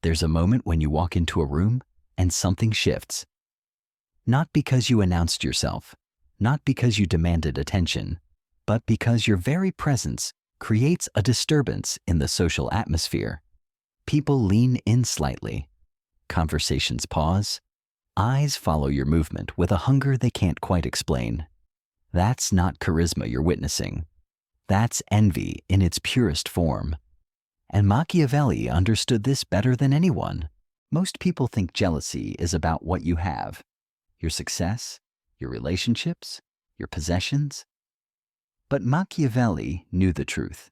There's a moment when you walk into a room and something shifts. Not because you announced yourself, not because you demanded attention, but because your very presence creates a disturbance in the social atmosphere. People lean in slightly. Conversations pause. Eyes follow your movement with a hunger they can't quite explain. That's not charisma you're witnessing. That's envy in its purest form. And Machiavelli understood this better than anyone. Most people think jealousy is about what you have, your success, your relationships, your possessions. But Machiavelli knew the truth.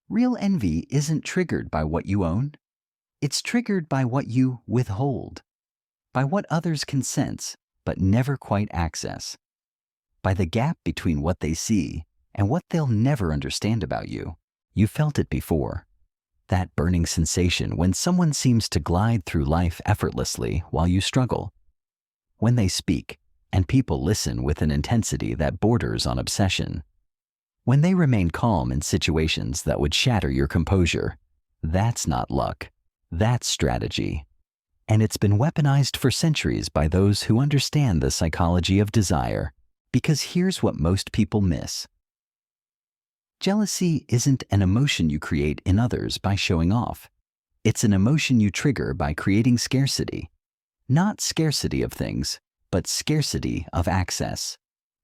Real envy isn't triggered by what you own. It's triggered by what you withhold, by what others can sense but never quite access, by the gap between what they see and what they'll never understand about you. You felt it before. That burning sensation when someone seems to glide through life effortlessly while you struggle. When they speak and people listen with an intensity that borders on obsession. When they remain calm in situations that would shatter your composure. That's not luck. That's strategy. And it's been weaponized for centuries by those who understand the psychology of desire. Because here's what most people miss. Jealousy isn't an emotion you create in others by showing off. It's an emotion you trigger by creating scarcity. Not scarcity of things, but scarcity of access.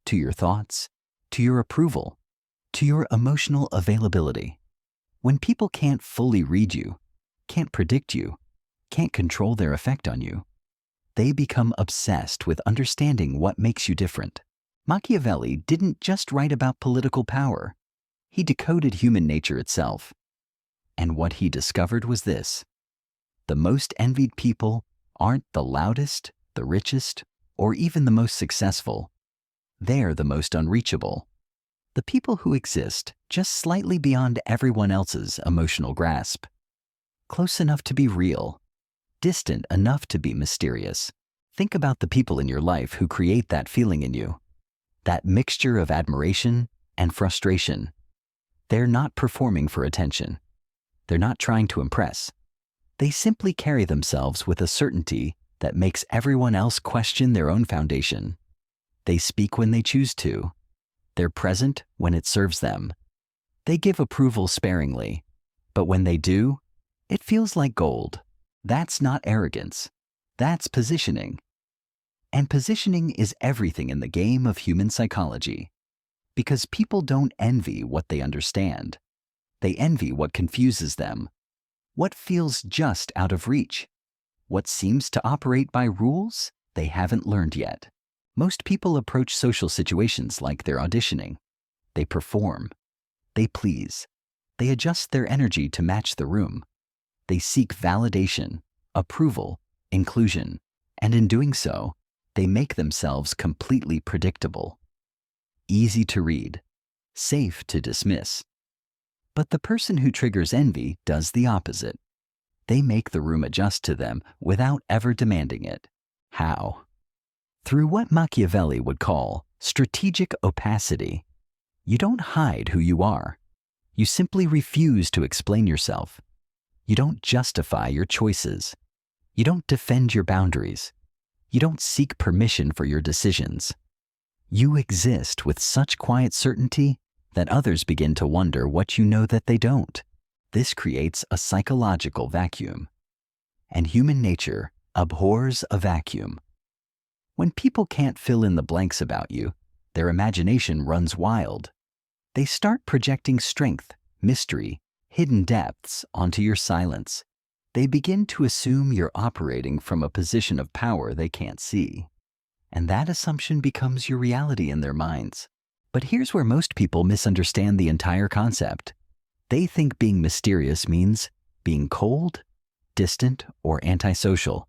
To your thoughts, to your approval, to your emotional availability. When people can't fully read you, can't predict you, can't control their effect on you, they become obsessed with understanding what makes you different. Machiavelli didn't just write about political power. He decoded human nature itself. And what he discovered was this. The most envied people aren't the loudest, the richest, or even the most successful. They're the most unreachable. The people who exist just slightly beyond everyone else's emotional grasp. Close enough to be real, distant enough to be mysterious. Think about the people in your life who create that feeling in you. That mixture of admiration and frustration. They're not performing for attention. They're not trying to impress. They simply carry themselves with a certainty that makes everyone else question their own foundation. They speak when they choose to. They're present when it serves them. They give approval sparingly, but when they do, it feels like gold. That's not arrogance. That's positioning. And positioning is everything in the game of human psychology. Because people don't envy what they understand. They envy what confuses them. What feels just out of reach. What seems to operate by rules they haven't learned yet. Most people approach social situations like they're auditioning. They perform. They please. They adjust their energy to match the room. They seek validation, approval, inclusion, and in doing so, they make themselves completely predictable. Easy to read, safe to dismiss. But the person who triggers envy does the opposite. They make the room adjust to them without ever demanding it. How? Through what Machiavelli would call strategic opacity. You don't hide who you are. You simply refuse to explain yourself. You don't justify your choices. You don't defend your boundaries. You don't seek permission for your decisions. You exist with such quiet certainty that others begin to wonder what you know that they don't. This creates a psychological vacuum. And human nature abhors a vacuum. When people can't fill in the blanks about you, their imagination runs wild. They start projecting strength, mystery, hidden depths onto your silence. They begin to assume you're operating from a position of power they can't see. And that assumption becomes your reality in their minds. But here's where most people misunderstand the entire concept. They think being mysterious means being cold, distant, or antisocial.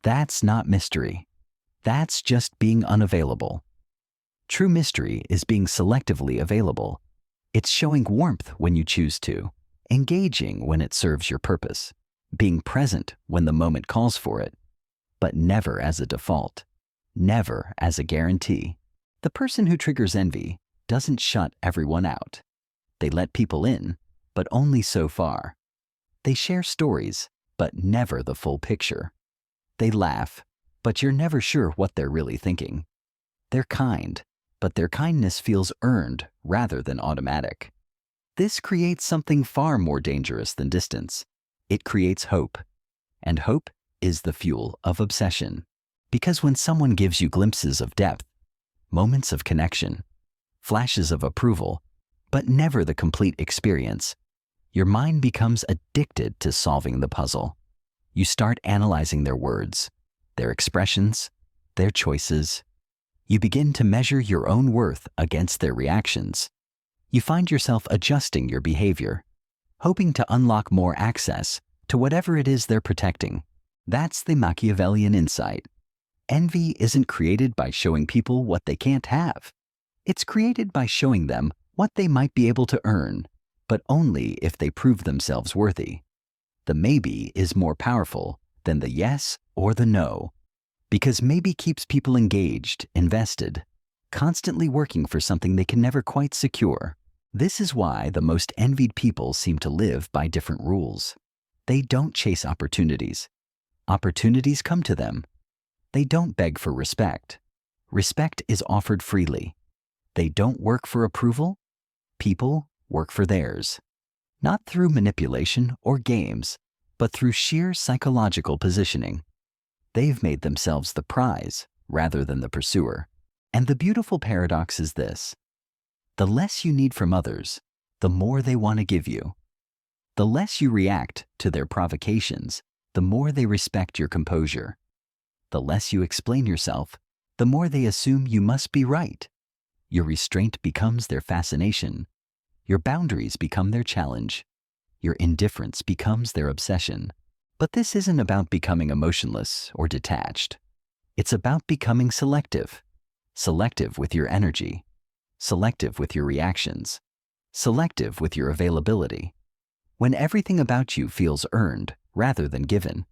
That's not mystery. That's just being unavailable. True mystery is being selectively available. It's showing warmth when you choose to, engaging when it serves your purpose, being present when the moment calls for it, but never as a default, never as a guarantee. The person who triggers envy doesn't shut everyone out. They let people in, but only so far. They share stories, but never the full picture. They laugh, but you're never sure what they're really thinking. They're kind, but their kindness feels earned rather than automatic. This creates something far more dangerous than distance. It creates hope. And hope is the fuel of obsession. Because when someone gives you glimpses of depth, moments of connection, flashes of approval, but never the complete experience, your mind becomes addicted to solving the puzzle. You start analyzing their words, their expressions, their choices. You begin to measure your own worth against their reactions. You find yourself adjusting your behavior, hoping to unlock more access to whatever it is they're protecting. That's the Machiavellian insight. Envy isn't created by showing people what they can't have. It's created by showing them what they might be able to earn, but only if they prove themselves worthy. The maybe is more powerful than the yes or the no, because maybe keeps people engaged, invested, constantly working for something they can never quite secure. This is why the most envied people seem to live by different rules. They don't chase opportunities. Opportunities come to them. They don't beg for respect. Respect is offered freely. They don't work for approval. People work for theirs. Not through manipulation or games, but through sheer psychological positioning. They've made themselves the prize rather than the pursuer. And the beautiful paradox is this: the less you need from others, the more they want to give you. The less you react to their provocations, the more they respect your composure. The less you explain yourself, the more they assume you must be right. Your restraint becomes their fascination. Your boundaries become their challenge. Your indifference becomes their obsession. But this isn't about becoming emotionless or detached. It's about becoming selective. Selective with your energy. Selective with your reactions. Selective with your availability. When everything about you feels earned rather than given.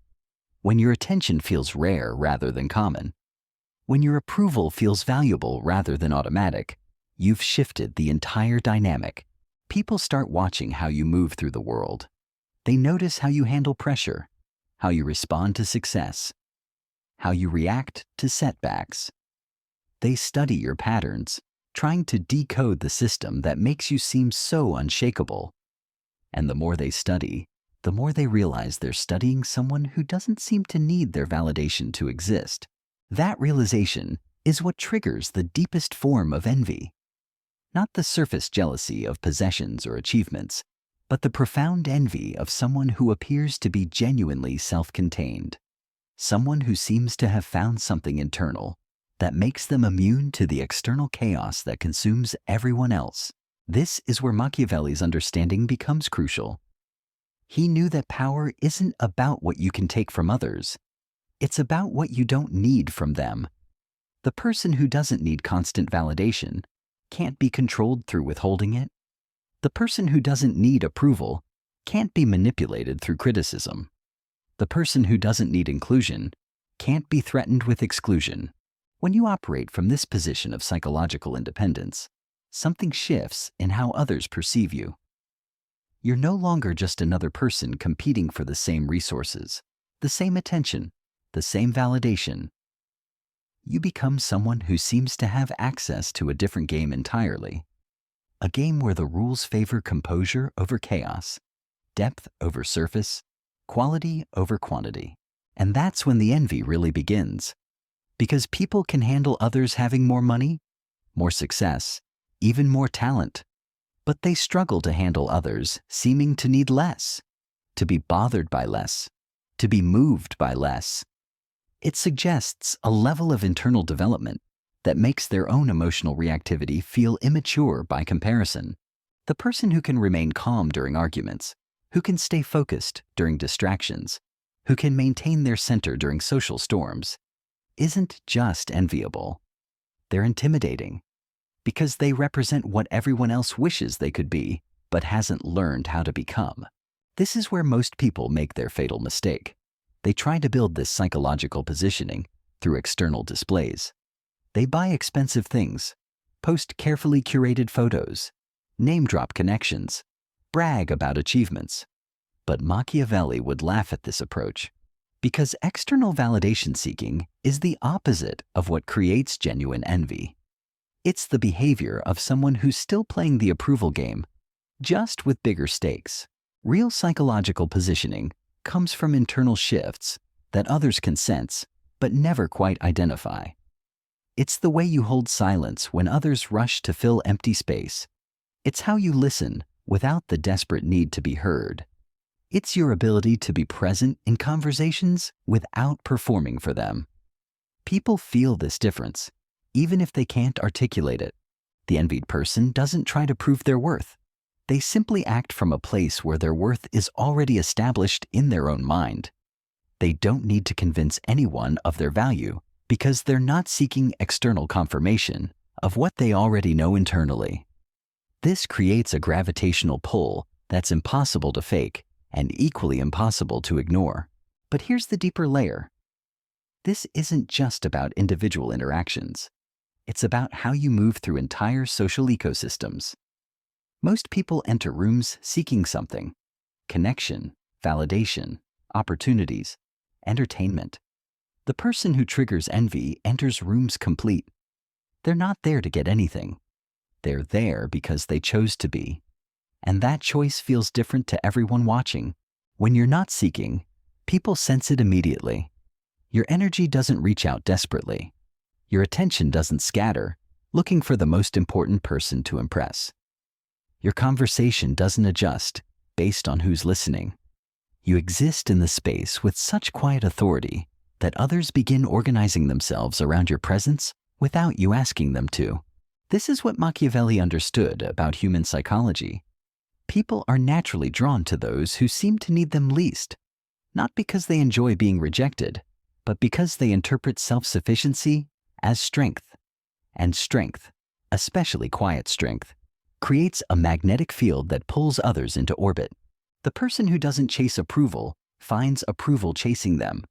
When your attention feels rare rather than common. When your approval feels valuable rather than automatic, you've shifted the entire dynamic. People start watching how you move through the world. They notice how you handle pressure, how you respond to success, how you react to setbacks. They study your patterns, trying to decode the system that makes you seem so unshakable. And the more they study, the more they realize they're studying someone who doesn't seem to need their validation to exist. That realization is what triggers the deepest form of envy. Not the surface jealousy of possessions or achievements, but the profound envy of someone who appears to be genuinely self-contained. Someone who seems to have found something internal that makes them immune to the external chaos that consumes everyone else. This is where Machiavelli's understanding becomes crucial. He knew that power isn't about what you can take from others. It's about what you don't need from them. The person who doesn't need constant validation can't be controlled through withholding it. The person who doesn't need approval can't be manipulated through criticism. The person who doesn't need inclusion can't be threatened with exclusion. When you operate from this position of psychological independence, something shifts in how others perceive you. You're no longer just another person competing for the same resources, the same attention, the same validation. You become someone who seems to have access to a different game entirely. A game where the rules favor composure over chaos, depth over surface, quality over quantity. And that's when the envy really begins. Because people can handle others having more money, more success, even more talent. But they struggle to handle others seeming to need less, to be bothered by less, to be moved by less. It suggests a level of internal development that makes their own emotional reactivity feel immature by comparison. The person who can remain calm during arguments, who can stay focused during distractions, who can maintain their center during social storms, isn't just enviable. They're intimidating, because they represent what everyone else wishes they could be, but hasn't learned how to become. This is where most people make their fatal mistake. They try to build this psychological positioning through external displays. They buy expensive things, post carefully curated photos, name-drop connections, brag about achievements. But Machiavelli would laugh at this approach, because external validation seeking is the opposite of what creates genuine envy. It's the behavior of someone who's still playing the approval game, just with bigger stakes. Real psychological positioning comes from internal shifts that others can sense but never quite identify. It's the way you hold silence when others rush to fill empty space. It's how you listen without the desperate need to be heard. It's your ability to be present in conversations without performing for them. People feel this difference, even if they can't articulate it. The envied person doesn't try to prove their worth. They simply act from a place where their worth is already established in their own mind. They don't need to convince anyone of their value because they're not seeking external confirmation of what they already know internally. This creates a gravitational pull that's impossible to fake and equally impossible to ignore. But here's the deeper layer. This isn't just about individual interactions. It's about how you move through entire social ecosystems. Most people enter rooms seeking something: connection, validation, opportunities, entertainment. The person who triggers envy enters rooms complete. They're not there to get anything. They're there because they chose to be. And that choice feels different to everyone watching. When you're not seeking, people sense it immediately. Your energy doesn't reach out desperately. Your attention doesn't scatter, looking for the most important person to impress. Your conversation doesn't adjust based on who's listening. You exist in the space with such quiet authority that others begin organizing themselves around your presence without you asking them to. This is what Machiavelli understood about human psychology. People are naturally drawn to those who seem to need them least, not because they enjoy being rejected, but because they interpret self-sufficiency as strength. And strength, especially quiet strength, creates a magnetic field that pulls others into orbit. The person who doesn't chase approval finds approval chasing them.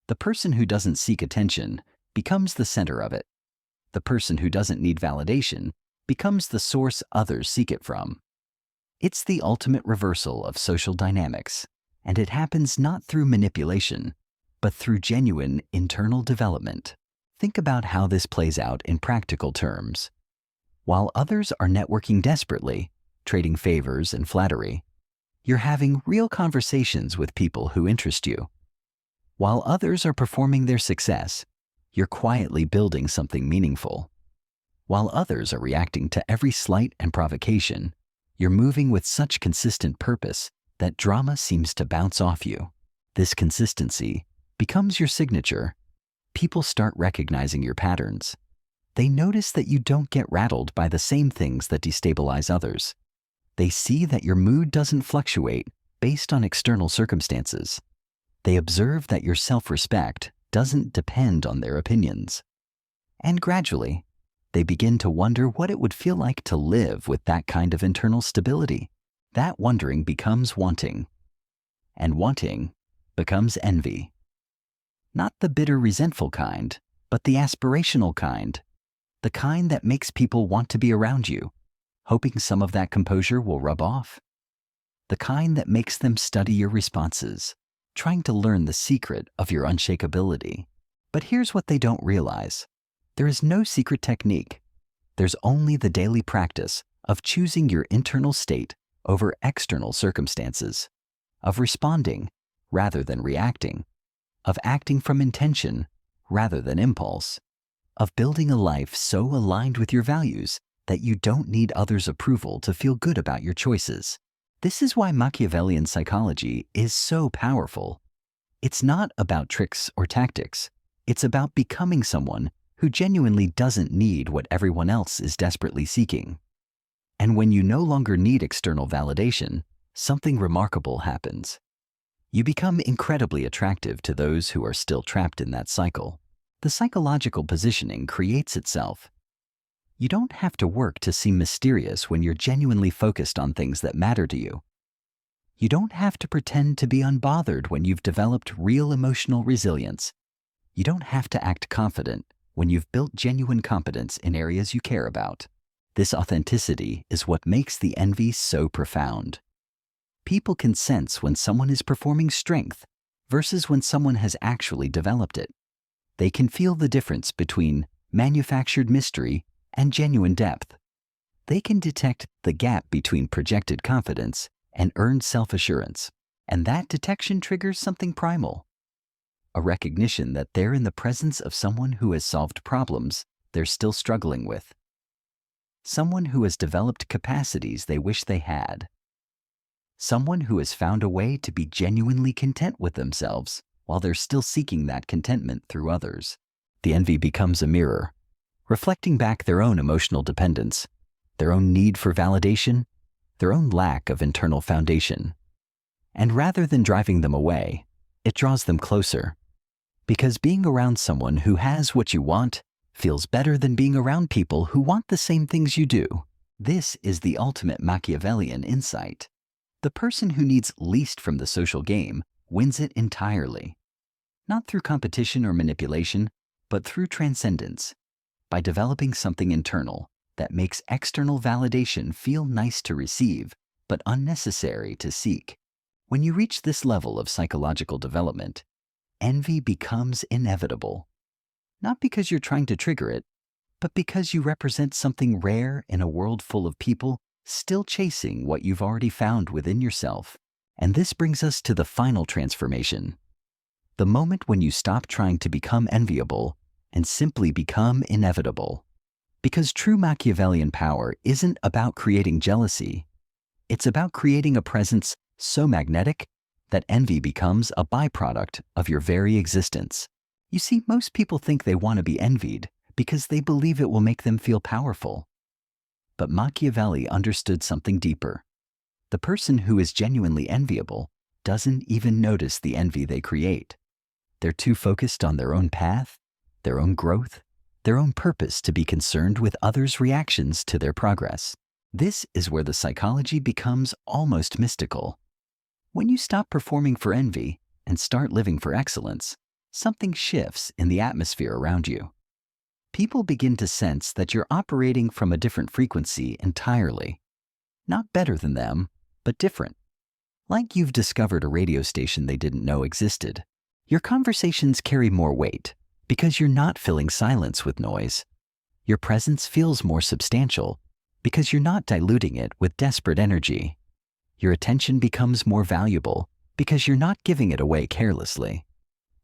The person who doesn't seek attention becomes the center of it. The person who doesn't need validation becomes the source others seek it from. It's the ultimate reversal of social dynamics, and it happens not through manipulation, but through genuine internal development. Think about how this plays out in practical terms. While others are networking desperately, trading favors and flattery, you're having real conversations with people who interest you. While others are performing their success, you're quietly building something meaningful. While others are reacting to every slight and provocation, you're moving with such consistent purpose that drama seems to bounce off you. This consistency becomes your signature. People start recognizing your patterns. They notice that you don't get rattled by the same things that destabilize others. They see that your mood doesn't fluctuate based on external circumstances. They observe that your self-respect doesn't depend on their opinions. And gradually, they begin to wonder what it would feel like to live with that kind of internal stability. That wondering becomes wanting. And wanting becomes envy. Not the bitter, resentful kind, but the aspirational kind. The kind that makes people want to be around you, hoping some of that composure will rub off. The kind that makes them study your responses, trying to learn the secret of your unshakability. But here's what they don't realize. There is no secret technique. There's only the daily practice of choosing your internal state over external circumstances, of responding rather than reacting, of acting from intention rather than impulse, of building a life so aligned with your values that you don't need others' approval to feel good about your choices. This is why Machiavellian psychology is so powerful. It's not about tricks or tactics. It's about becoming someone who genuinely doesn't need what everyone else is desperately seeking. And when you no longer need external validation, something remarkable happens. You become incredibly attractive to those who are still trapped in that cycle. The psychological positioning creates itself. You don't have to work to seem mysterious when you're genuinely focused on things that matter to you. You don't have to pretend to be unbothered when you've developed real emotional resilience. You don't have to act confident when you've built genuine competence in areas you care about. This authenticity is what makes the envy so profound. People can sense when someone is performing strength versus when someone has actually developed it. They can feel the difference between manufactured mystery and genuine depth. They can detect the gap between projected confidence and earned self-assurance, and that detection triggers something primal. A recognition that they're in the presence of someone who has solved problems they're still struggling with. Someone who has developed capacities they wish they had. Someone who has found a way to be genuinely content with themselves while they're still seeking that contentment through others. The envy becomes a mirror, reflecting back their own emotional dependence, their own need for validation, their own lack of internal foundation. And rather than driving them away, it draws them closer. Because being around someone who has what you want feels better than being around people who want the same things you do. This is the ultimate Machiavellian insight. The person who needs least from the social game wins it entirely. Not through competition or manipulation, but through transcendence. By developing something internal that makes external validation feel nice to receive, but unnecessary to seek. When you reach this level of psychological development, envy becomes inevitable. Not because you're trying to trigger it, but because you represent something rare in a world full of people still chasing what you've already found within yourself. And this brings us to the final transformation. The moment when you stop trying to become enviable and simply become inevitable. Because true Machiavellian power isn't about creating jealousy. It's about creating a presence so magnetic that envy becomes a byproduct of your very existence. You see, most people think they want to be envied because they believe it will make them feel powerful. But Machiavelli understood something deeper. The person who is genuinely enviable doesn't even notice the envy they create. They're too focused on their own path, their own growth, their own purpose to be concerned with others' reactions to their progress. This is where the psychology becomes almost mystical. When you stop performing for envy and start living for excellence, something shifts in the atmosphere around you. People begin to sense that you're operating from a different frequency entirely. Not better than them, but different. Like you've discovered a radio station they didn't know existed. Your conversations carry more weight because you're not filling silence with noise. Your presence feels more substantial because you're not diluting it with desperate energy. Your attention becomes more valuable because you're not giving it away carelessly.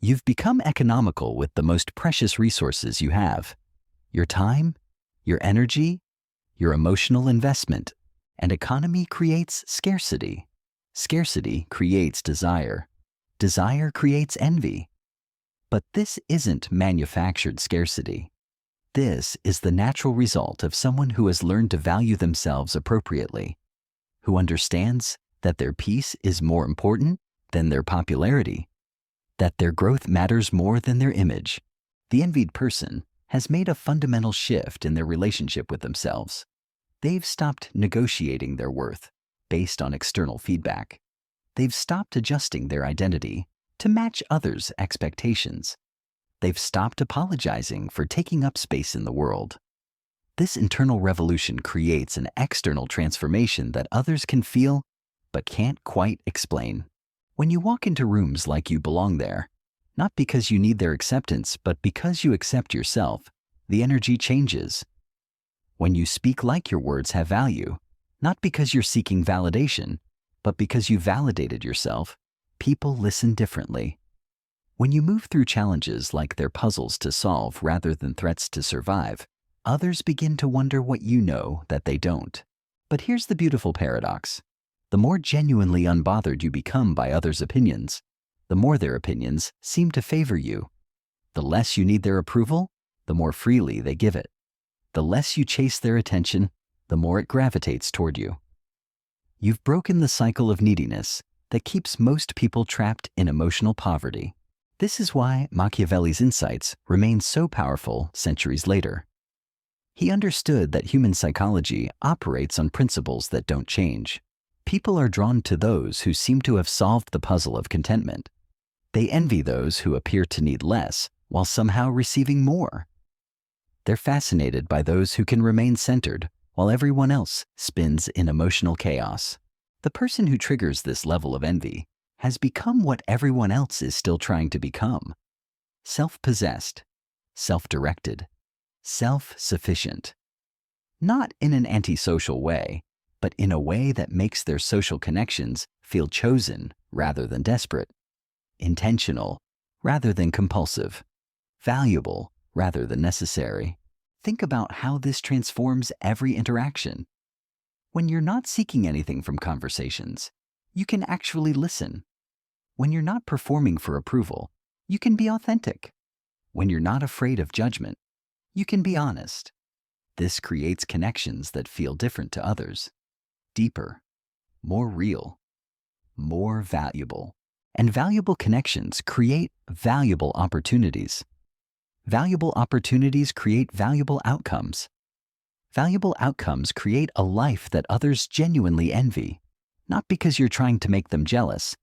You've become economical with the most precious resources you have: your time, your energy, your emotional investment. And economy creates scarcity. Scarcity creates desire. Desire creates envy. But this isn't manufactured scarcity. This is the natural result of someone who has learned to value themselves appropriately, who understands that their peace is more important than their popularity, that their growth matters more than their image. The envied person has made a fundamental shift in their relationship with themselves. They've stopped negotiating their worth based on external feedback. They've stopped adjusting their identity to match others' expectations. They've stopped apologizing for taking up space in the world. This internal revolution creates an external transformation that others can feel but can't quite explain. When you walk into rooms like you belong there, not because you need their acceptance, but because you accept yourself, the energy changes. When you speak like your words have value, not because you're seeking validation, but because you validated yourself, people listen differently. When you move through challenges like they're puzzles to solve rather than threats to survive, others begin to wonder what you know that they don't. But here's the beautiful paradox. The more genuinely unbothered you become by others' opinions, the more their opinions seem to favor you. The less you need their approval, the more freely they give it. The less you chase their attention, the more it gravitates toward you. You've broken the cycle of neediness that keeps most people trapped in emotional poverty. This is why Machiavelli's insights remain so powerful centuries later. He understood that human psychology operates on principles that don't change. People are drawn to those who seem to have solved the puzzle of contentment. They envy those who appear to need less while somehow receiving more. They're fascinated by those who can remain centered while everyone else spins in emotional chaos. The person who triggers this level of envy has become what everyone else is still trying to become: self-possessed, self-directed, self-sufficient. Not in an antisocial way, but in a way that makes their social connections feel chosen rather than desperate, intentional rather than compulsive, valuable rather than necessary. Think about how this transforms every interaction. When you're not seeking anything from conversations, you can actually listen. When you're not performing for approval, you can be authentic. When you're not afraid of judgment, you can be honest. This creates connections that feel different to others, deeper, more real, more valuable. And valuable connections create valuable opportunities. Valuable opportunities create valuable outcomes. Valuable outcomes create a life that others genuinely envy, not because you're trying to make them jealous,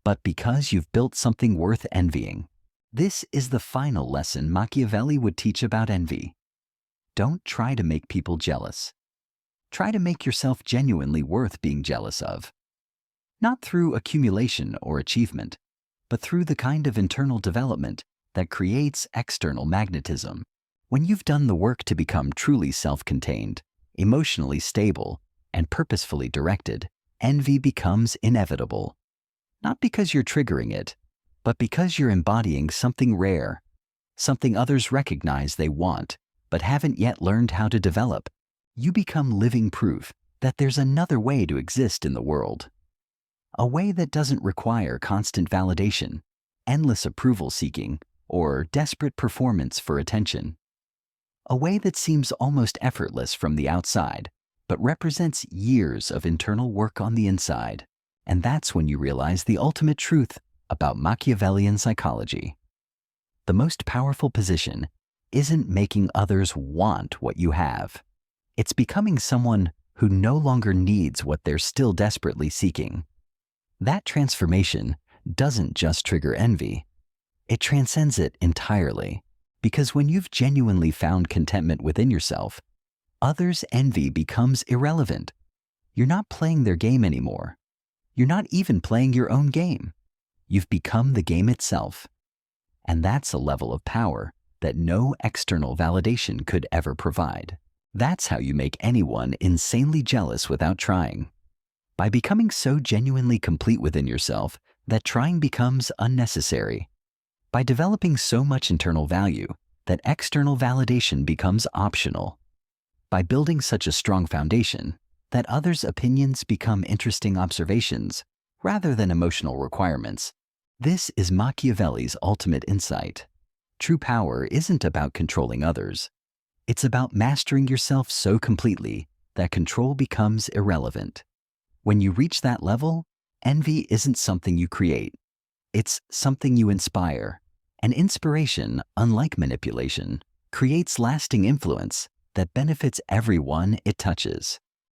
but because you've built something worth envying. This is the final lesson Machiavelli would teach about envy. Don't try to make people jealous. Try to make yourself genuinely worth being jealous of. Not through accumulation or achievement, but through the kind of internal development that creates external magnetism. When you've done the work to become truly self-contained, emotionally stable, and purposefully directed, envy becomes inevitable. Not because you're triggering it, but because you're embodying something rare, something others recognize they want, but haven't yet learned how to develop. You become living proof that there's another way to exist in the world. A way that doesn't require constant validation, endless approval seeking, or desperate performance for attention. A way that seems almost effortless from the outside, but represents years of internal work on the inside. And that's when you realize the ultimate truth about Machiavellian psychology. The most powerful position isn't making others want what you have. It's becoming someone who no longer needs what they're still desperately seeking. That transformation doesn't just trigger envy. It transcends it entirely, because when you've genuinely found contentment within yourself, others' envy becomes irrelevant. You're not playing their game anymore. You're not even playing your own game. You've become the game itself. And that's a level of power that no external validation could ever provide. That's how you make anyone insanely jealous without trying. By becoming so genuinely complete within yourself that trying becomes unnecessary. By developing so much internal value that external validation becomes optional. By building such a strong foundation that others' opinions become interesting observations rather than emotional requirements. This is Machiavelli's ultimate insight. True power isn't about controlling others. It's about mastering yourself so completely that control becomes irrelevant. When you reach that level, envy isn't something you create. It's something you inspire. And inspiration, unlike manipulation, creates lasting influence that benefits everyone it touches.